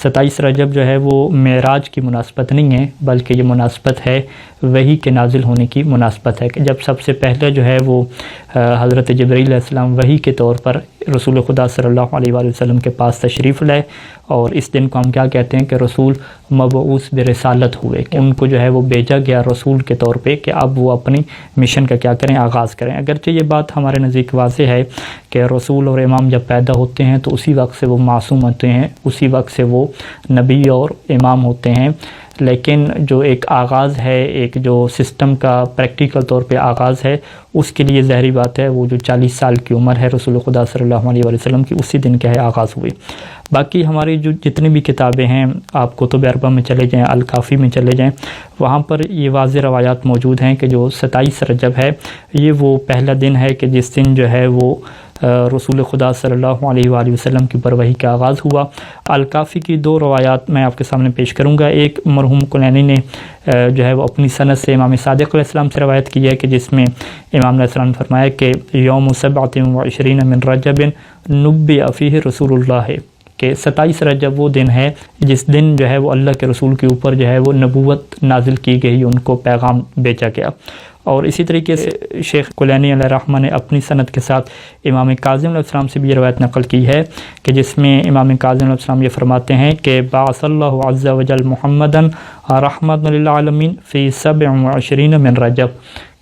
27 رجب جو ہے وہ معراج کی مناسبت نہیں ہے، بلکہ یہ مناسبت ہے وحی کے نازل ہونے کی مناسبت ہے، کہ جب سب سے پہلے جو ہے وہ حضرت جبرائیل علیہ السلام وحی کے طور پر رسول خدا صلی اللہ علیہ وآلہ وسلم کے پاس تشریف لائے، اور اس دن کو ہم کیا کہتے ہیں کہ رسول مبعوث برسالت ہوئے، کہ ان کو جو ہے وہ بھیجا گیا رسول کے طور پہ کہ اب وہ اپنی مشن کا کیا کریں، آغاز کریں۔ اگرچہ یہ بات ہمارے نزدیک واضح ہے کہ رسول اور امام جب پیدا ہوتے ہیں تو اسی وقت سے وہ معصوم ہوتے ہیں، اسی وقت سے وہ نبی اور امام ہوتے ہیں، لیکن جو ایک آغاز ہے، ایک جو سسٹم کا پریکٹیکل طور پہ آغاز ہے، اس کے لیے ظاہری بات ہے وہ جو 40 سال کی عمر ہے رسول خدا صلی اللہ علیہ وآلہ وسلم کی، اسی دن کیا ہے آغاز ہوئی۔ باقی ہماری جو جتنی بھی کتابیں ہیں، آپ کتب اربعہ میں چلے جائیں، الکافی میں چلے جائیں، وہاں پر یہ واضح روایات موجود ہیں کہ جو 27 رجب ہے یہ وہ پہلا دن ہے کہ جس دن جو ہے وہ رسول خدا صلی اللہ علیہ وآلہ وسلم کی پر وحی کا آغاز ہوا۔ الکافی کی 2 روایات میں آپ کے سامنے پیش کروں گا۔ ایک مرحوم کلینی نے جو ہے وہ اپنی سند سے امام صادق علیہ السلام سے روایت کی ہے کہ جس میں امام علیہ السلام نے فرمایا کہ یوم 27 من رجب نبئ فیہ رسول اللہ، کہ 27 رجب وہ دن ہے جس دن جو ہے وہ اللہ کے رسول کے اوپر جو ہے وہ نبوت نازل کی گئی، ان کو پیغام بیچا گیا۔ اور اسی طریقے سے شیخ کلینی علیہ الرحمہ نے اپنی سند کے ساتھ امام کاظم علیہ السلام سے بھی یہ روایت نقل کی ہے کہ جس میں امام کاظم علیہ السلام یہ فرماتے ہیں کہ بعث اللہ عز وجل محمدً رحمۃ للعالمین فی 27 من رجب،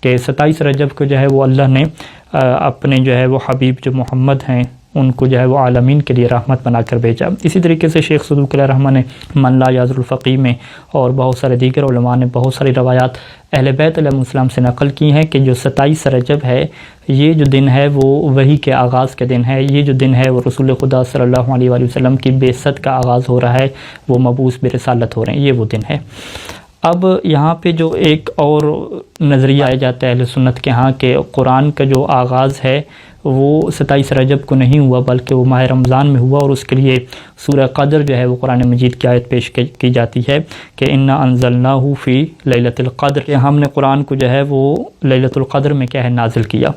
کہ 27 رجب کو جو ہے وہ اللہ نے اپنے جو ہے وہ حبیب جو محمد ہیں ان کو جو ہے وہ عالمین کے لیے رحمت بنا کر بھیجا۔ اسی طریقے سے شیخ صدوق علیہ الرحمہ نے من لا یعذر الفقیہ میں اور بہت سارے دیگر علماء نے بہت ساری روایات اہل بیت علیہ السلام سے نقل کی ہیں کہ جو 27 رجب ہے یہ جو دن ہے وہ وحی کے آغاز کے دن ہے، یہ جو دن ہے وہ رسول خدا صلی اللہ علیہ وآلہ وسلم کی بعثت کا آغاز ہو رہا ہے، وہ مبعوث برسالت ہو رہے ہیں، یہ وہ دن ہے۔ اب یہاں پہ جو ایک اور نظریہ آیا جاتا ہے اہل سنت کے ہاں کہ قرآن کا جو آغاز ہے وہ 27 رجب کو نہیں ہوا بلکہ وہ ماہ رمضان میں ہوا، اور اس کے لیے سورہ قدر جو ہے وہ قرآن مجید کی آیت پیش کی جاتی ہے کہ انا انزلناہ فی لیلۃ القدر، کہ ہم نے قرآن کو جو ہے وہ لیلۃ القدر میں کیا ہے نازل کیا۔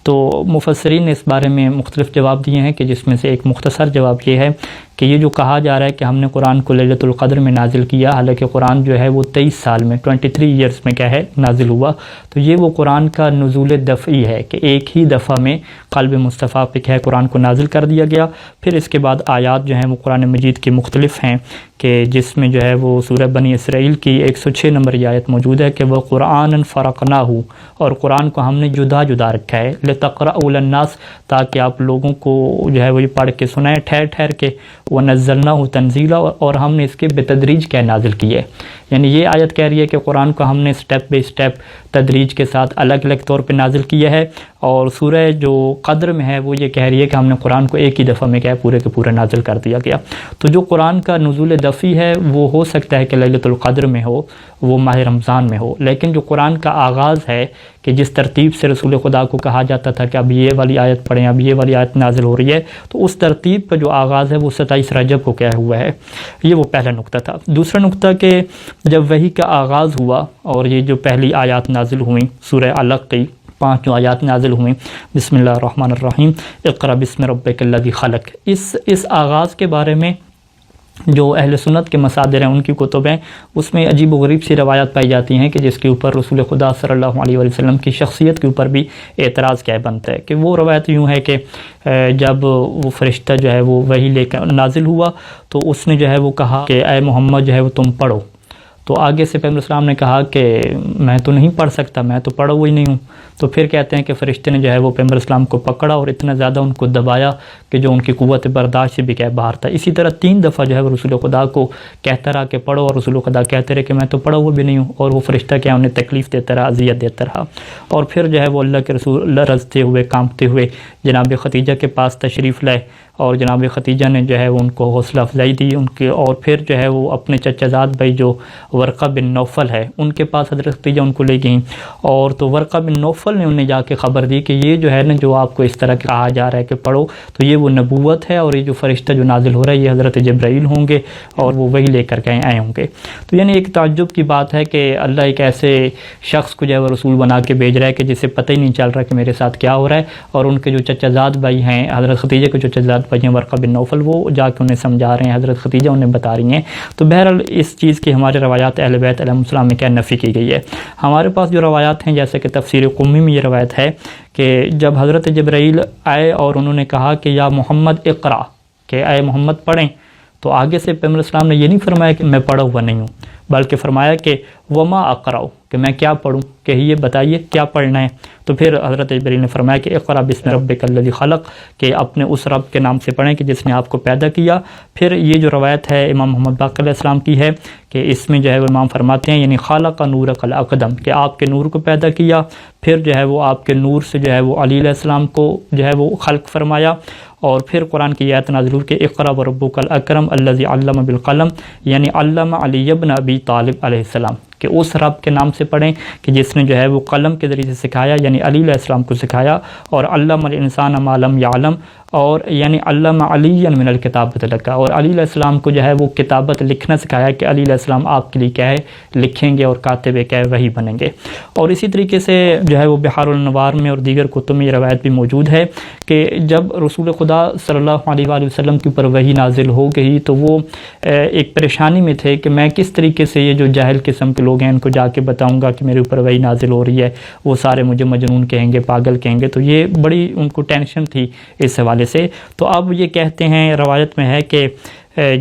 تو مفسرین نے اس بارے میں مختلف جواب دیے ہیں کہ جس میں سے ایک مختصر جواب یہ ہے کہ یہ جو کہا جا رہا ہے کہ ہم نے قرآن کو لیلۃ القدر میں نازل کیا، حالانکہ قرآن جو ہے وہ 23 سال میں 23 ایئرز میں کیا ہے نازل ہوا، تو یہ وہ قرآن کا نزول دفعی ہے کہ ایک ہی دفعہ میں قلب مصطفیٰ پہ کیا ہے قرآن کو نازل کر دیا گیا۔ پھر اس کے بعد آیات جو ہیں وہ قرآن مجید کی مختلف ہیں کہ جس میں جو ہے وہ سورہ بنی اسرائیل کی 106 نمبر یہ آیت موجود ہے کہ وہ قرآن فرقناہ، اور قرآن کو ہم نے جدا جدا رکھا ہے لتقرأوا للناس، تاکہ آپ لوگوں کو جو ہے وہ یہ پڑھ کے سنائیں ٹھہر ٹھہر کے، وَنَزَّلْنَاهُ تَنزِيلًا، اور ہم نے اس کے بتدریج کیا نازل کیے۔ یعنی یہ آیت کہہ رہی ہے کہ قرآن کو ہم نے سٹیپ بائی سٹیپ تدریج کے ساتھ الگ الگ طور پہ نازل کیا ہے، اور سورہ جو قدر میں ہے وہ یہ کہہ رہی ہے کہ ہم نے قرآن کو ایک ہی دفعہ میں کیا ہے پورے کے پورے نازل کر دیا گیا۔ تو جو قرآن کا نزول دفعی ہے وہ ہو سکتا ہے کہ لیلۃ القدر میں ہو، وہ ماہ رمضان میں ہو، لیکن جو قرآن کا آغاز ہے کہ جس ترتیب سے رسول خدا کو کہا جاتا تھا کہ اب یہ والی آیت پڑھیں، اب یہ والی آیت نازل ہو رہی ہے، تو اس ترتیب پر جو آغاز ہے وہ 27 رجب کو کیا ہوا ہے، یہ وہ پہلا نقطہ تھا۔ دوسرا نقطہ کہ جب وحی کا آغاز ہوا اور یہ جو پہلی آیات نازل ہوئیں سورہ علق کی 5 جو آیات نازل ہوئیں، بسم اللہ الرحمن الرحیم اقرأ بسم ربک الذی خلق، اس آغاز کے بارے میں جو اہل سنت کے مصادر ہیں ان کی کتب ہیں، اس میں عجیب و غریب سی روایات پائی جاتی ہیں کہ جس کے اوپر رسول خدا صلی اللہ علیہ وآلہ وسلم کی شخصیت کے اوپر بھی اعتراض کیا بنتا ہے۔ کہ وہ روایت یوں ہے کہ جب وہ فرشتہ جو ہے وہ وحی لے کر نازل ہوا تو اس نے جو ہے وہ کہا کہ اے محمد جو ہے وہ تم پڑھو، تو آگے سے پیغمبر اسلام نے کہا کہ میں تو نہیں پڑھ سکتا، میں تو پڑھا ہوا ہی نہیں ہوں۔ تو پھر کہتے ہیں کہ فرشتے نے جو ہے وہ پیغمبر اسلام کو پکڑا اور اتنا زیادہ ان کو دبایا کہ جو ان کی قوت برداشت سے بھی کیا باہر تھا۔ اسی طرح 3 دفعہ جو ہے وہ رسول خدا کو کہتا رہا کہ پڑھو، اور رسول خدا کہتے رہے کہ میں تو پڑھا ہوا بھی نہیں ہوں، اور وہ فرشتہ کیا انہیں تکلیف دیتا رہا، اذیت دیتا رہا۔ اور پھر جو ہے وہ اللہ کے رسول لرزتے ہوئے کانپتے ہوئے جناب خدیجہ کے پاس تشریف لائے، اور جناب خدیجہ نے جو ہے وہ ان کو حوصلہ افزائی دی ان کے، اور پھر جو ہے وہ اپنے چچا زاد بھائی جو ورقہ بن نوفل ہے ان کے پاس حضرت خدیجہ ان کو لے گئیں، اور تو ورقہ بن نوفل نوفل نے انہیں جا کے خبر دی کہ یہ جو ہے نا جو آپ کو اس طرح کہا جا رہا ہے کہ پڑھو، تو یہ وہ نبوت ہے، اور یہ جو فرشتہ جو نازل ہو رہا ہے یہ حضرت جبرائیل ہوں گے اور وہ وہی لے کر کے آئے ہوں گے۔ تو یعنی ایک تعجب کی بات ہے کہ اللہ ایک ایسے شخص کو جو ہے وہ رسول بنا کے بھیج رہا ہے کہ جسے پتہ ہی نہیں چل رہا کہ میرے ساتھ کیا ہو رہا ہے، اور ان کے جو چچا زاد بھائی ہیں حضرت ختیجہ کے جو چچا زاد بھائی ہیں ورقہ بن نوفل، وہ جا کے انہیں سمجھا رہے ہیں، حضرت ختیجہ انہیں بتا رہی ہیں۔ تو بہرحال اس چیز کی ہمارے روایات اہل بیت علیہ السلام میں کیا نفی کی گئی ہے۔ ہمارے پاس جو روایات ہیں جیسے کہ تفسیر قمی میں یہ روایت ہے کہ جب حضرت جبرائیل آئے اور انہوں نے کہا کہ یا محمد اقرا، کہ اے محمد پڑھیں، تو آگے سے پیغمبر اسلام نے یہ نہیں فرمایا کہ میں پڑھا ہوا نہیں ہوں، بلکہ فرمایا کہ وما اقراؤ، کہ میں کیا پڑھوں، کہ یہ بتائیے کیا پڑھنا ہے۔ تو پھر حضرت جبرائیل نے فرمایا کہ اقرا بسم ربک الذی خلق، کہ اپنے اس رب کے نام سے پڑھیں کہ جس نے آپ کو پیدا کیا۔ پھر یہ جو روایت ہے امام محمد باقر علیہ السلام کی ہے کہ اس میں جو ہے وہ امام فرماتے ہیں یعنی خالق نورک الاقدم، کہ آپ کے نور کو پیدا کیا، پھر جو ہے وہ آپ کے نور سے جو ہے وہ علی علیہ السلام کو جو ہے وہ خلق فرمایا، اور پھر قرآن کی آیت نازل ہوئی کہ اقرا وربک الاکرم الذی علم بالقلم، یعنی علم علی ابن ابی طالب علیہ السلام، کہ اس رب کے نام سے پڑھیں کہ جس نے جو ہے وہ قلم کے ذریعے سے سکھایا، یعنی علی علیہ السلام کو سکھایا، اور علم الانسان ما لم یعلم، اور یعنی علم علی من الکتابۃ لکا، اور علی علیہ السلام کو جو ہے وہ کتابت لکھنا سکھایا کہ علی علیہ السلام آپ کے لیے کیا ہے لکھیں گے اور کاتب کیا ہے وہی بنیں گے۔ اور اسی طریقے سے جو ہے وہ بحار الانوار میں اور دیگر کتب میں یہ روایت بھی موجود ہے کہ جب رسول خدا صلی اللہ علیہ وآلہ وسلم کے اوپر وحی نازل ہو گئی تو وہ ایک پریشانی میں تھے کہ میں کس طریقے سے یہ جو جاہل قسم کے لوگ ہیں ان کو جا کے بتاؤں گا کہ میرے اوپر وحی نازل ہو رہی ہے، وہ سارے مجھے مجنون کہیں گے، پاگل کہیں گے، تو یہ بڑی ان کو ٹینشن تھی اس حوالے سے۔ تو اب یہ کہتے ہیں روایت میں ہے کہ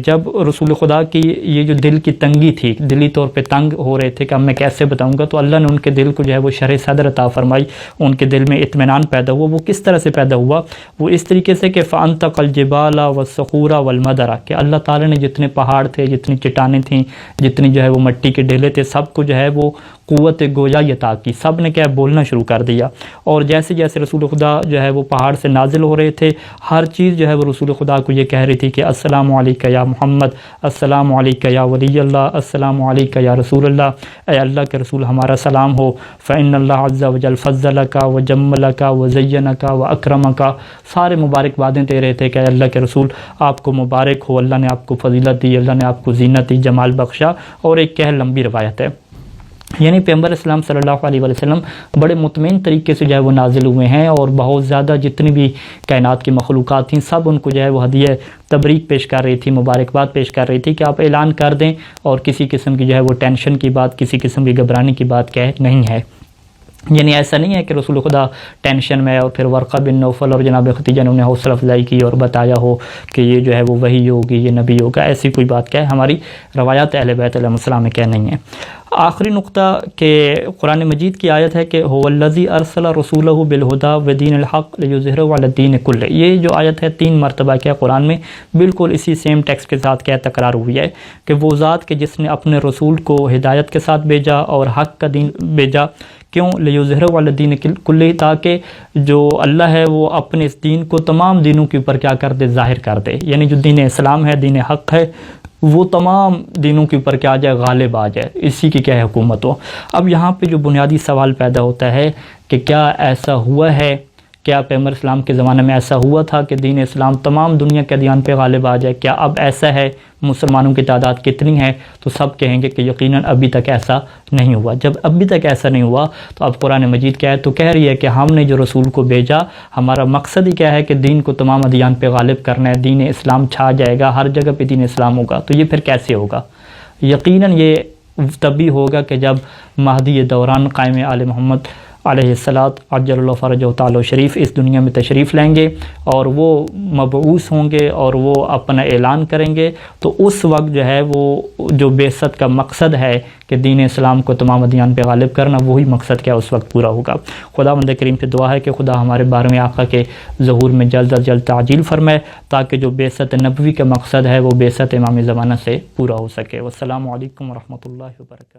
جب رسول خدا کی یہ جو دل کی تنگی تھی، دلی طور پہ تنگ ہو رہے تھے کہ اب میں کیسے بتاؤں گا، تو اللہ نے ان کے دل کو جو ہے وہ شرح صدر عطا فرمائی، ان کے دل میں اطمینان پیدا ہوا۔ وہ کس طرح سے پیدا ہوا؟ وہ اس طریقے سے کہ فَأَنْتَقَ الْجِبَالَ وَالصَّخُورَ وَالْمَدَرَ، کہ اللہ تعالیٰ نے جتنے پہاڑ تھے، جتنی چٹانیں تھیں، جتنی جو ہے وہ مٹی کے ڈھیلے تھے، سب کو جو ہے وہ قوت گویائی عطا کی، سب نے کیا بولنا شروع کر دیا، اور جیسے جیسے رسول خدا جو ہے وہ پہاڑ سے نازل ہو رہے تھے، ہر چیز جو ہے وہ رسول خدا کو یہ کہہ رہی تھی کہ السلام علیکہ یا محمد، السلام علیکہ یا ولی اللہ، السلام علیکہ یا رسول اللہ، اے اللہ کے رسول ہمارا سلام ہو، فإن اللہ عز وجل فضلک وجملک وزینک واکرمک، سارے مبارکبادیں دے رہے تھے کہ اے اللہ کے رسول آپ کو مبارک ہو، اللہ نے آپ کو فضیلت دی، اللہ نے آپ کو زینت دی، جمال بخشا۔ اور ایک کہہ لمبی روایت ہے، یعنی پیغمبر اسلام صلی اللہ علیہ وسلم بڑے مطمئن طریقے سے جو ہے وہ نازل ہوئے ہیں، اور بہت زیادہ جتنی بھی کائنات کی مخلوقات تھیں سب ان کو جو ہے وہ ہدیہ تبریک پیش کر رہی تھی، مبارکباد پیش کر رہی تھی کہ آپ اعلان کر دیں، اور کسی قسم کی جو ہے وہ ٹینشن کی بات، کسی قسم کی گھبرانے کی بات کیا نہیں ہے۔ یعنی ایسا نہیں ہے کہ رسول خدا ٹینشن میں اور پھر ورقہ بن نوفل اور جناب ختیجہ نے انہیں حوصلہ افزائی کی اور بتایا ہو کہ یہ جو ہے وہ وحی ہوگی، یہ نبی ہوگا، ایسی کوئی بات کیا ہے ہماری روایات اہل بیت علیہ السلام میں کیا نہیں ہے۔ آخری نقطہ کہ قرآن مجید کی آیت ہے کہ هو الذی ارسل رسولہ بالہدی ودین الحق لیظہرہ علی الدین کلہ، یہ جو آیت ہے 3 مرتبہ کیا قرآن میں بالکل اسی سیم ٹیکسٹ کے ساتھ کیا تکرار ہوئی ہے کہ وہ ذات کہ جس نے اپنے رسول کو ہدایت کے ساتھ بھیجا اور حق کا دین بھیجا، کیوں؟ لیظہرہ علی الدین کلہ، تاکہ جو اللہ ہے وہ اپنے اس دین کو تمام دینوں کے اوپر کیا کر دے، ظاہر کر دے، یعنی جو دین اسلام ہے، دین حق ہے، وہ تمام دینوں کے اوپر کیا آ جائے، غالب آ جائے، اسی کی کیا ہے حکومت ہو۔ اب یہاں پہ جو بنیادی سوال پیدا ہوتا ہے کہ کیا ایسا ہوا ہے، کیا پیغمبر اسلام کے زمانے میں ایسا ہوا تھا کہ دین اسلام تمام دنیا کے ادیان پہ غالب آ جائے؟ کیا اب ایسا ہے؟ مسلمانوں کی تعداد کتنی ہے؟ تو سب کہیں گے کہ یقیناً ابھی تک ایسا نہیں ہوا۔ جب ابھی تک ایسا نہیں ہوا تو اب قرآن مجید کیا ہے تو کہہ رہی ہے کہ ہم نے جو رسول کو بھیجا، ہمارا مقصد ہی کیا ہے کہ دین کو تمام ادیان پہ غالب کرنا ہے، دین اسلام چھا جائے گا، ہر جگہ پہ دین اسلام ہوگا۔ تو یہ پھر کیسے ہوگا؟ یقیناً یہ تبھی ہوگا کہ جب مہدی دوران قائم آل محمد علیہ الصلاۃ عجل اللہ فرجہ تعالی شریف اس دنیا میں تشریف لیں گے اور وہ مبعوث ہوں گے اور وہ اپنا اعلان کریں گے، تو اس وقت جو ہے وہ جو بعثت کا مقصد ہے کہ دین اسلام کو تمام ادیان پہ غالب کرنا، وہی مقصد کیا اس وقت پورا ہوگا۔ خداوند کریم سے دعا ہے کہ خدا ہمارے 12ویں آقا کے ظہور میں جلد از جلد تعجیل فرمائے، تاکہ جو بعثت نبوی کا مقصد ہے وہ بعثت امام زمانہ سے پورا ہو سکے۔ والسلام علیکم ورحمۃ اللہ وبرکاتہ۔